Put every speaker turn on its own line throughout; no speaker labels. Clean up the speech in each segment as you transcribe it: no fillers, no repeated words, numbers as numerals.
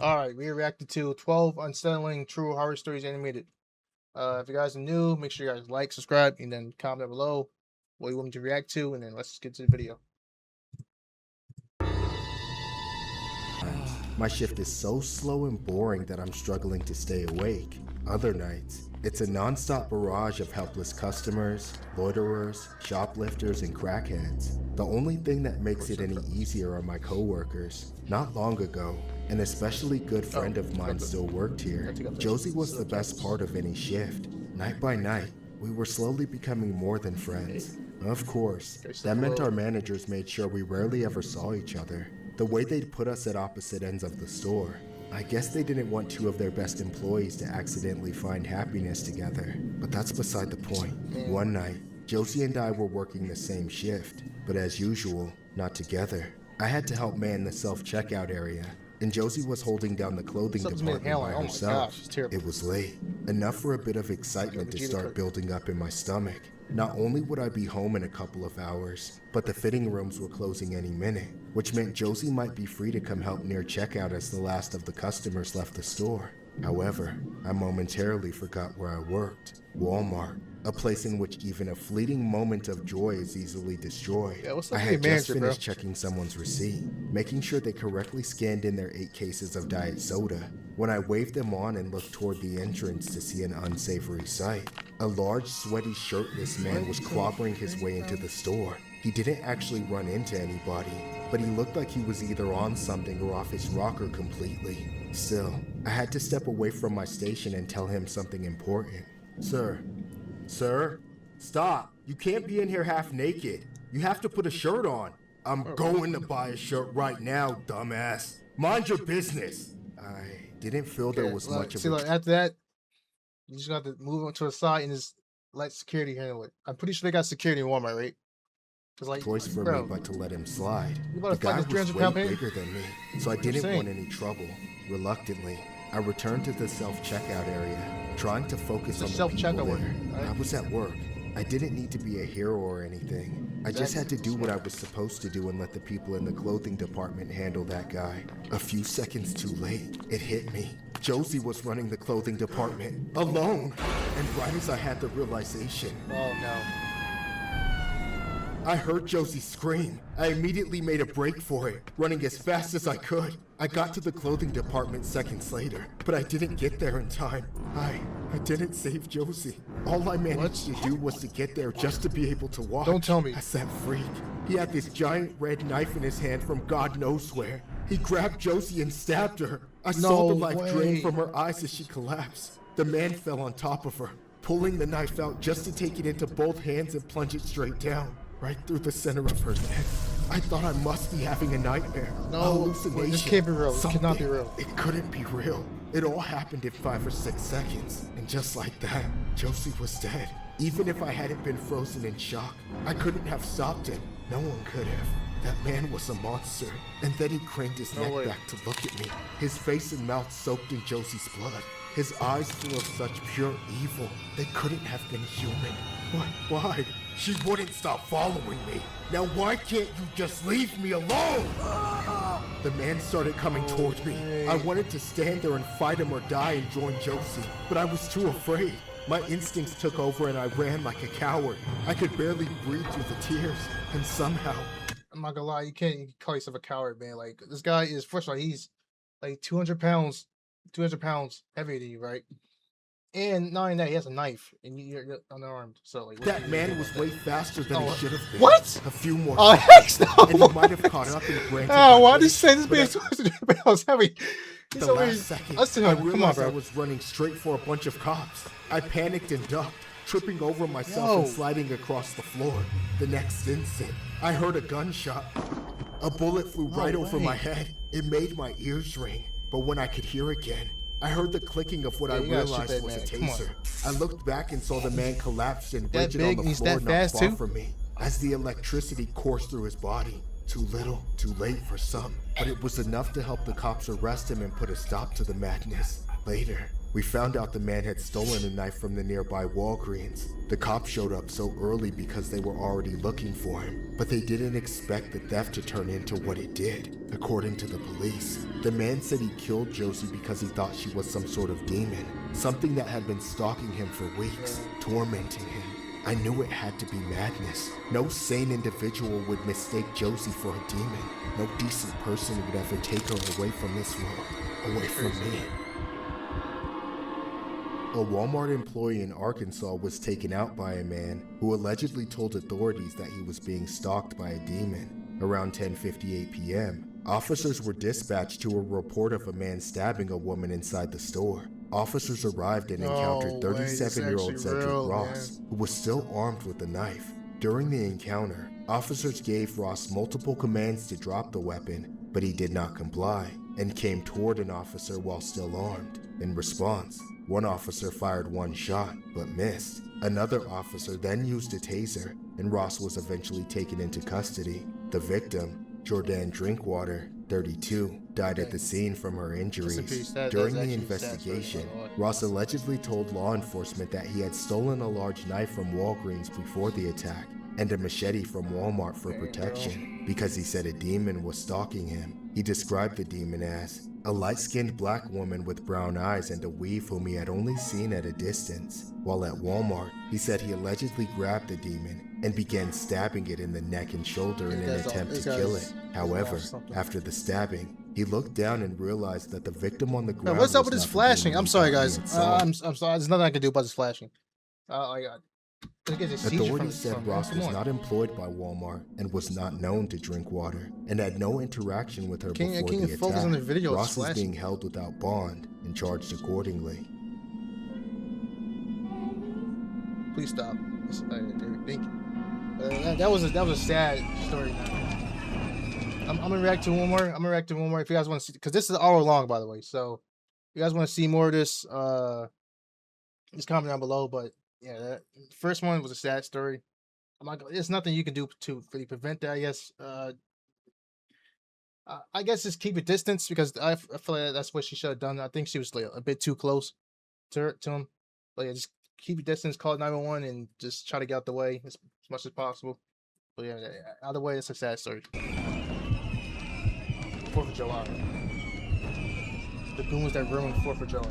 Alright, we reacted to 12 unsettling true horror stories animated. If you guys are new, make sure you guys like, subscribe, and then comment down below what you want me to react to, and then let's get to the video.
My shift is so slow and boring that I'm struggling to stay awake. Other nights, it's a non-stop barrage of helpless customers, loiterers, shoplifters, and crackheads. The only thing that makes it any easier are my coworkers. Not long ago, an especially good friend of mine still worked here. Josie was the best part of any shift. Night by night, we were slowly becoming more than friends. Of course, that meant our managers made sure we rarely ever saw each other. The way they'd put us at opposite ends of the store, I guess they didn't want two of their best employees to accidentally find happiness together. But that's beside the point. One night, Josie and I were working the same shift, but as usual, not together. I had to help man the self-checkout area, and Josie was holding down the clothing department by herself. It was late, enough for a bit of excitement to start building up in my stomach. Not only would I be home in a couple of hours, but the fitting rooms were closing any minute, which meant Josie might be free to come help near checkout as the last of the customers left the store. However, I momentarily forgot where I worked. Walmart, a place in which even a fleeting moment of joy is easily destroyed. I had just finished checking someone's receipt, making sure they correctly scanned in their 8 cases of diet soda, when I waved them on and looked toward the entrance to see an unsavory sight. A large, sweaty, shirtless man was clobbering his way into the store. He didn't actually run into anybody, but he looked like he was either on something or off his rocker completely. Still, I had to step away from my station and tell him something important. Sir, stop. You can't be in here half naked. You have to put a shirt on. I'm going to buy a shirt right now, dumbass. Mind your business. I didn't feel there was much of a...
After that, you just got to move on to the side and just let security handle it. I'm pretty sure they got security in Walmart, right?
Choice for me but to let him slide. The guy was way bigger than me, so I didn't want any trouble. Reluctantly, I returned to the self-checkout area, trying to focus on the people there. I was at work. I didn't need to be a hero or anything. I just had to do what I was supposed to do and let the people in the clothing department handle that guy. A few seconds too late, it hit me. Josie was running the clothing department, alone. And right as I had the realization...
Oh no.
I heard Josie scream. I immediately made a break for it, running as fast as I could. I got to the clothing department seconds later, but I didn't get there in time. I didn't save Josie. All I managed to do was to get there just to be able to walk.
Don't tell me.
As that freak, he had this giant red knife in his hand from God knows where. He grabbed Josie and stabbed her. I saw the life drain from her eyes as she collapsed. The man fell on top of her, pulling the knife out just to take it into both hands and plunge it straight down. Right through the center of her neck. I thought I must be having a nightmare.
No,
a hallucination.
This can't be real. It cannot be real.
It couldn't be real. It all happened in 5 or 6 seconds. And just like that, Josie was dead. Even if I hadn't been frozen in shock, I couldn't have stopped him. No one could have. That man was a monster. And then he craned his neck back to look at me. His face and mouth soaked in Josie's blood. His eyes full of such pure evil. They couldn't have been human. Why? She wouldn't stop following me. Now why can't you just leave me alone? The man started coming toward me. I wanted to stand there and fight him or die and join Josie, but I was too afraid. My instincts took over and I ran like a coward. I could barely breathe through the tears, and somehow...
I'm not gonna lie, you can't call yourself a coward, man. Like, this guy is, first of all, he's like 200 pounds heavier than you, right? And not only that, he has a knife, and you're unarmed. So like,
that man was way faster than he should have been.
What?
A few more.
Oh heck no!
And he might have caught up and granted.
Oh, why did you say this man's 200 pounds heavy?
The last second, I realized I was running straight for a bunch of cops. I panicked and ducked, tripping over myself and sliding across the floor. The next instant, I heard a gunshot. A bullet flew right over my head. It made my ears ring. But when I could hear again, I heard the clicking of what I realized was a taser. I looked back and saw the man collapsed and rigid on the floor not far from me, as the electricity coursed through his body. Too little, too late for some, but it was enough to help the cops arrest him and put a stop to the madness. Later, We found out the man had stolen a knife from the nearby Walgreens. The cops showed up so early because they were already looking for him, but they didn't expect the theft to turn into what it did. According to the police, the man said he killed Josie because he thought she was some sort of demon, something that had been stalking him for weeks, tormenting him. I knew it had to be madness. No sane individual would mistake Josie for a demon. No decent person would ever take her away from this world, away from me. A Walmart employee in Arkansas was taken out by a man who allegedly told authorities that he was being stalked by a demon. Around 10:58 p.m., officers were dispatched to a report of a man stabbing a woman inside the store. Officers arrived and encountered 37-year-old Cedric Ross, who was still armed with a knife. During the encounter, officers gave Ross multiple commands to drop the weapon, but he did not comply and came toward an officer while still armed. In response, one officer fired one shot, but missed. Another officer then used a taser, and Ross was eventually taken into custody. The victim, Jordan Drinkwater, 32, died at the scene from her injuries. During the investigation, Ross allegedly told law enforcement that he had stolen a large knife from Walgreens before the attack and a machete from Walmart for protection because he said a demon was stalking him. He described the demon as a light-skinned black woman with brown eyes and a weave whom he had only seen at a distance. While at Walmart, he said he allegedly grabbed the demon and began stabbing it in the neck and shoulder in an attempt to kill it. However, after the stabbing, he looked down and realized that the victim on the ground
what's up
was
with this
not the
flashing?
demon
I'm
he
sorry,
thought he
guys.
had saw.
I'm sorry. There's nothing I can do about this flashing.
Authorities said Ross was not employed by Walmart and was not known to Drinkwater and had no interaction with her before the attack.
On the video.
Ross is being held without bond and charged accordingly.
Please stop. Thank you. That was a sad story. I'm gonna react to one more. If you guys want to see, because this is an hour long, by the way. So, if you guys want to see more of this, just comment down below. But yeah, that first one was a sad story. There's nothing you can do to really prevent that. I guess just keep a distance because I feel like that's what she should have done. I think she was like a bit too close to him. But yeah, just keep your distance, call 911, and just try to get out the way as much as possible. But yeah, either way, it's a sad story. 4th of July. The goons that ruined 4th of July.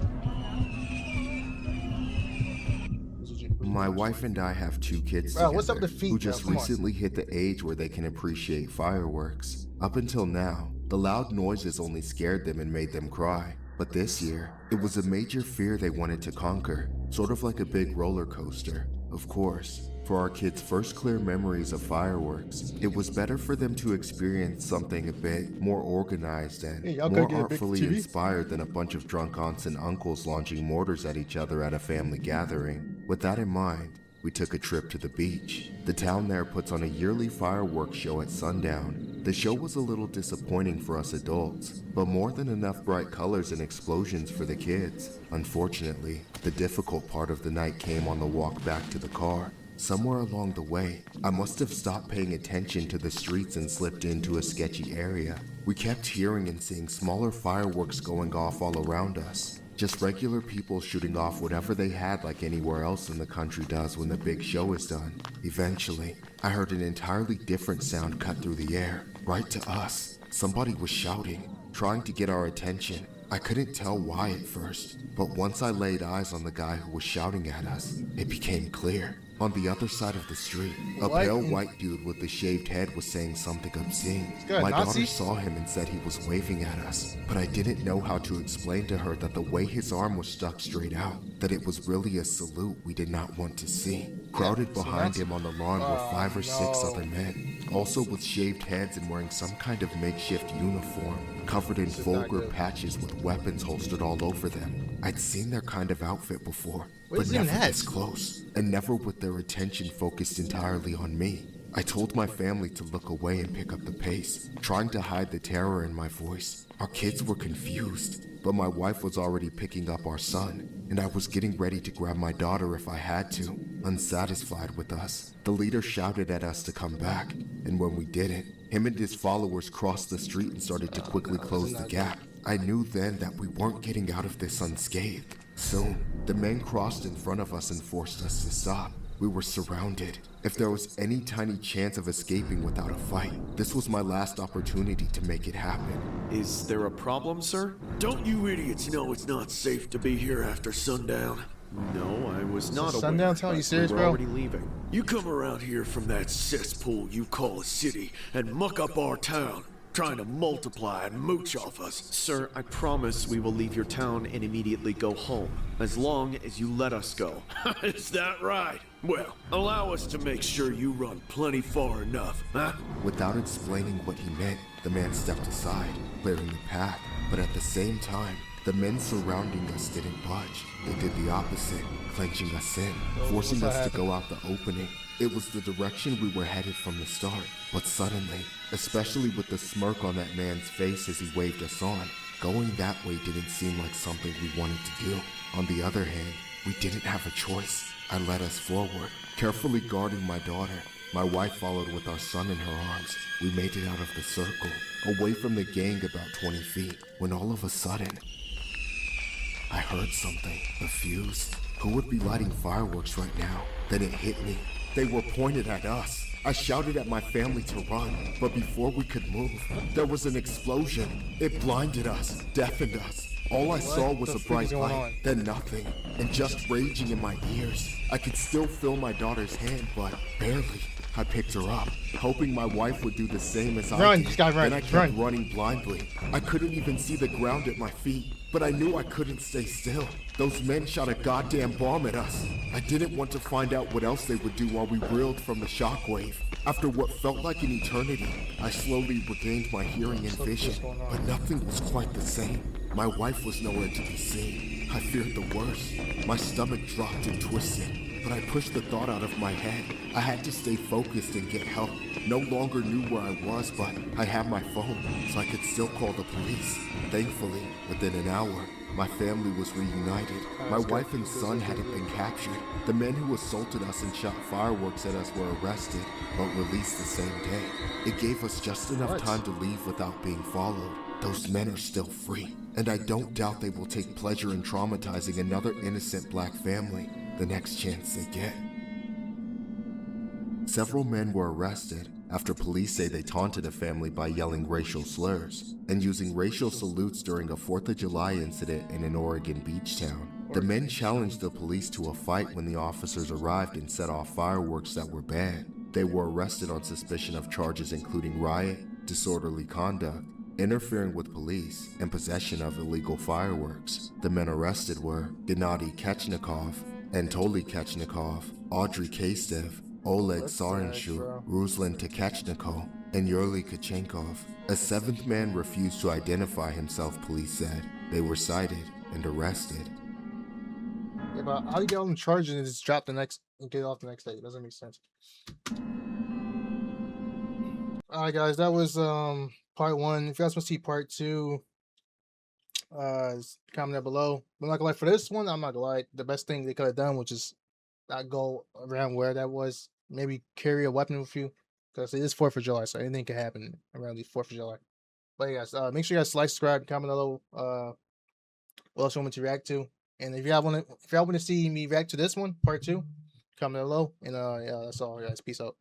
My wife and I have 2 kids
Bro, what's up with the feet,
who just
bro? Come
recently hit the age where they can appreciate fireworks. Up until now, the loud noises only scared them and made them cry. But this year, it was a major fear they wanted to conquer, sort of like a big roller coaster. Of course, for our kids' first clear memories of fireworks, it was better for them to experience something a bit more organized and more artfully inspired than a bunch of drunk aunts and uncles launching mortars at each other at a family gathering. With that in mind, we took a trip to the beach. The town there puts on a yearly fireworks show at sundown. The show was a little disappointing for us adults, but more than enough bright colors and explosions for the kids. Unfortunately, the difficult part of the night came on the walk back to the car. Somewhere along the way, I must have stopped paying attention to the streets and slipped into a sketchy area. We kept hearing and seeing smaller fireworks going off all around us. Just regular people shooting off whatever they had like anywhere else in the country does when the big show is done. Eventually, I heard an entirely different sound cut through the air, right to us. Somebody was shouting, trying to get our attention. I couldn't tell why at first, but once I laid eyes on the guy who was shouting at us, it became clear. On the other side of the street, a pale white dude with a shaved head was saying something obscene. My daughter saw him and said he was waving at us, but I didn't know how to explain to her that the way his arm was stuck straight out, that it was really a salute we did not want to see. Crowded behind him on the lawn were 5 or 6 other men, also with shaved heads and wearing some kind of makeshift uniform, covered in vulgar patches with weapons holstered all over them. I'd seen their kind of outfit before, but never this close, and never with their attention focused entirely on me. I told my family to look away and pick up the pace, trying to hide the terror in my voice. Our kids were confused, but my wife was already picking up our son, and I was getting ready to grab my daughter if I had to. Unsatisfied with us, the leader shouted at us to come back, and when we didn't, him and his followers crossed the street and started to quickly close the gap. I knew then that we weren't getting out of this unscathed, Soon, the men crossed in front of us and forced us to stop. We were surrounded. If there was any tiny chance of escaping without a fight, this was my last opportunity to make it happen.
Is there a problem, sir?
Don't you idiots know it's not safe to be here after sundown?
No, I was not aware.
Sundown Town, you
but
serious,
we were
bro?
already leaving.
You come around here from that cesspool you call a city and muck up our town, trying to multiply and mooch off us.
Sir, I promise we will leave your town and immediately go home, as long as you let us go.
Is that right? Well, allow us to make sure you run plenty far enough, huh?
Without explaining what he meant, the man stepped aside, clearing the path. But at the same time, the men surrounding us didn't budge. They did the opposite, clenching us in, forcing us to go out the opening. It was the direction we were headed from the start. But suddenly, especially with the smirk on that man's face as he waved us on, going that way didn't seem like something we wanted to do. On the other hand, we didn't have a choice. I led us forward, carefully guarding my daughter. My wife followed with our son in her arms. We made it out of the circle, away from the gang about 20 feet, when all of a sudden, I heard something. A fuse? Who would be lighting fireworks right now? Then it hit me. They were pointed at us. I shouted at my family to run, but before we could move, there was an explosion. It blinded us, deafened us. All I saw was a bright light, then nothing, and just raging in my ears. I could still feel my daughter's hand, but barely. I picked her up, hoping my wife would do the same as I did. Then I kept running blindly. I couldn't even see the ground at my feet, but I knew I couldn't stay still. Those men shot a goddamn bomb at us. I didn't want to find out what else they would do while we reeled from the shockwave. After what felt like an eternity, I slowly regained my hearing and vision, but nothing was quite the same. My wife was nowhere to be seen. I feared the worst. My stomach dropped and twisted, but I pushed the thought out of my head. I had to stay focused and get help. No longer knew where I was, but I had my phone, so I could still call the police. Thankfully, within an hour, my family was reunited. My wife and son hadn't been captured. The men who assaulted us and shot fireworks at us were arrested, but released the same day. It gave us just enough time to leave without being followed. Those men are still free, and I don't doubt they will take pleasure in traumatizing another innocent black family the next chance they get. Several men were arrested after police say they taunted a family by yelling racial slurs and using racial salutes during a 4th of July incident in an Oregon beach town. The men challenged the police to a fight when the officers arrived and set off fireworks that were banned. They were arrested on suspicion of charges including riot, disorderly conduct, interfering with police, and possession of illegal fireworks. The men arrested were Gennady Kechnikov, Anatoly Kechnikov, Audrey Kastev, Oleg Sarenchuk, Ruslan Tekechnikov, and Yurly Kachenkov. A 7th man refused to identify himself, police said. They were cited and arrested.
Yeah, but how do you get on charges and just drop the next and get off the next day? It doesn't make sense. Alright guys, that was part 1. If you guys want to see part 2, comment down below. But I'm not gonna lie, for this one, I'm not gonna lie, the best thing they could have done was just not go around where that was. Maybe carry a weapon with you, because it is 4th of July, so anything can happen around the 4th of July. But yeah, guys, make sure you guys like, subscribe, comment below what else you want me to react to. And if y'all want to see me react to this one, part 2, comment below. And yeah, that's all, guys. Peace out.